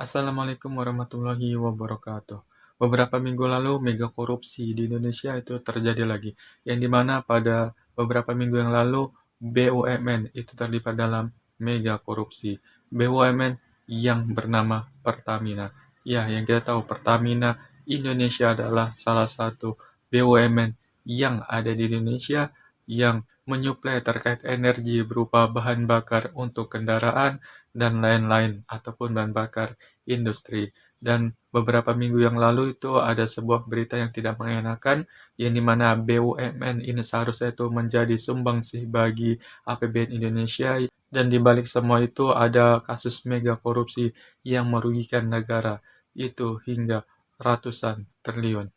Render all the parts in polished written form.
Assalamualaikum warahmatullahi wabarakatuh. Beberapa minggu lalu mega korupsi di Indonesia itu terjadi lagi, yang dimana pada beberapa minggu yang lalu BUMN itu terlibat dalam mega korupsi. BUMN yang bernama Pertamina. Ya, yang kita tahu Pertamina Indonesia adalah salah satu BUMN yang ada di Indonesia yang menyuplai terkait energi berupa bahan bakar untuk kendaraan dan lain-lain ataupun bahan bakar industri. Dan beberapa minggu yang lalu itu ada sebuah berita yang tidak mengenakan, yang dimana BUMN ini seharusnya itu menjadi sumbangsih bagi APBN Indonesia, dan dibalik semua itu ada kasus mega korupsi yang merugikan negara itu hingga ratusan triliun.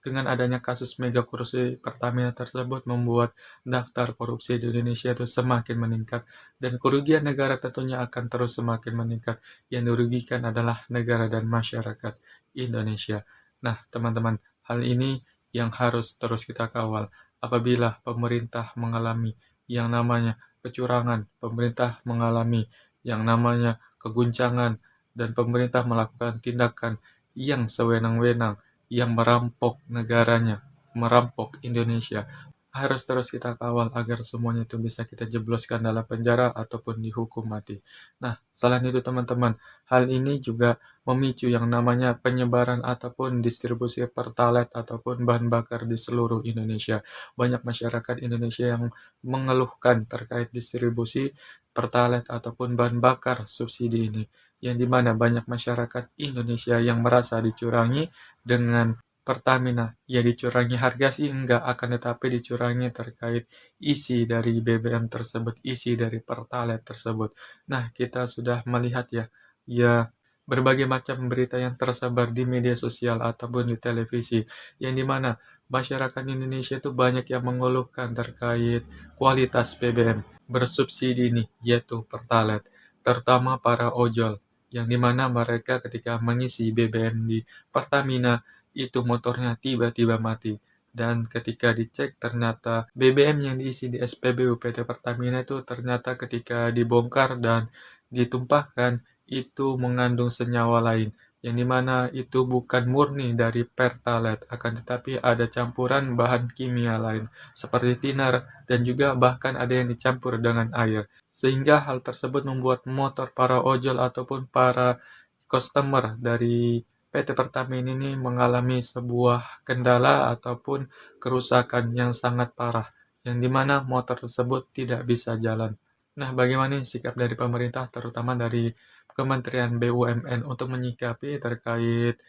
Dengan adanya kasus mega korupsi Pertamina tersebut membuat daftar korupsi di Indonesia itu semakin meningkat, dan kerugian negara tentunya akan terus semakin meningkat. Yang dirugikan adalah negara dan masyarakat Indonesia. Nah, teman-teman, hal ini yang harus terus kita kawal. Apabila pemerintah mengalami yang namanya kecurangan, pemerintah mengalami yang namanya keguncangan, dan pemerintah melakukan tindakan yang sewenang-wenang, yang merampok negaranya, merampok Indonesia, harus terus kita kawal agar semuanya itu bisa kita jebloskan dalam penjara ataupun dihukum mati. Nah, selain itu teman-teman, hal ini juga memicu yang namanya penyebaran ataupun distribusi pertalite ataupun bahan bakar di seluruh Indonesia. Banyak masyarakat Indonesia yang mengeluhkan terkait distribusi pertalite ataupun bahan bakar subsidi ini, yang dimana banyak masyarakat Indonesia yang merasa dicurangi dengan Pertamina. Ya, dicurangi harga sih enggak, akan tetapi dicurangi terkait isi dari BBM tersebut, isi dari Pertalite tersebut. Nah, kita sudah melihat ya berbagai macam berita yang tersebar di media sosial ataupun di televisi, yang dimana masyarakat Indonesia itu banyak yang mengeluhkan terkait kualitas BBM bersubsidi nih, yaitu Pertalite, terutama para ojol, yang dimana mereka ketika mengisi BBM di Pertamina itu motornya tiba-tiba mati, dan ketika dicek ternyata BBM yang diisi di SPBU PT Pertamina itu ternyata ketika dibongkar dan ditumpahkan itu mengandung senyawa lain, yang dimana itu bukan murni dari Pertalite, akan tetapi ada campuran bahan kimia lain seperti thinner, dan juga bahkan ada yang dicampur dengan air, sehingga hal tersebut membuat motor para ojol ataupun para customer dari PT Pertamina ini mengalami sebuah kendala ataupun kerusakan yang sangat parah, yang dimana motor tersebut tidak bisa jalan. Nah, bagaimana sikap dari pemerintah, terutama dari Kementerian BUMN untuk menyikapi terkait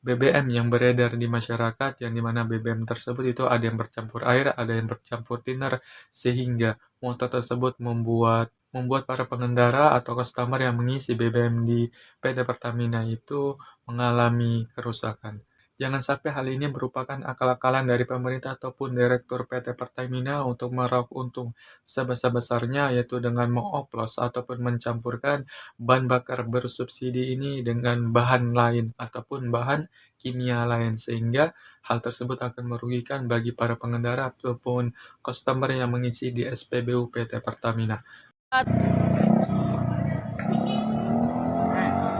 BBM yang beredar di masyarakat, yang dimana BBM tersebut itu ada yang bercampur air, ada yang bercampur thinner, sehingga motor tersebut membuat para pengendara atau customer yang mengisi BBM di PT Pertamina itu mengalami kerusakan. Jangan sampai hal ini merupakan akal-akalan dari pemerintah ataupun Direktur PT Pertamina untuk meraup untung sebesar-besarnya, yaitu dengan mengoplos ataupun mencampurkan bahan bakar bersubsidi ini dengan bahan lain ataupun bahan kimia lain, sehingga hal tersebut akan merugikan bagi para pengendara ataupun customer yang mengisi di SPBU PT Pertamina.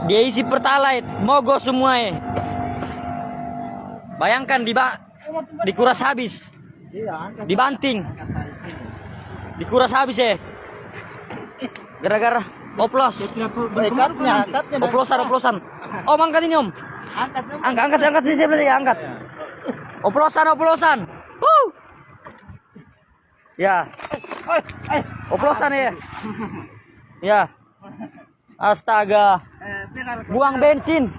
Dia isi pertalite, mogok semua ya. Bayangkan dikuras habis, dibanting, dikuras habis ya. Gara-gara oplos, oplosan. Om angkat ini om, angkat sini saya angkat. Oplosan. Ya, oplosan ya. Ya. Astaga. Buang bensin.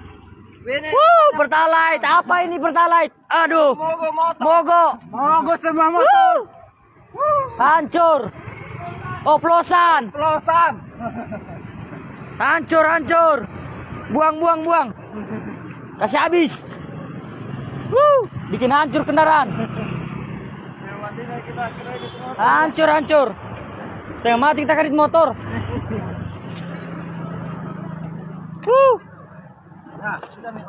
Pertalite. Apa ini Pertalite? Aduh. Mogok semua motor. Hancur. Oplosan. Hancur. Buang. Kasih habis. Bikin hancur kendaraan. Hancur. Setengah mati kita kredit motor. Nah, sudah nih.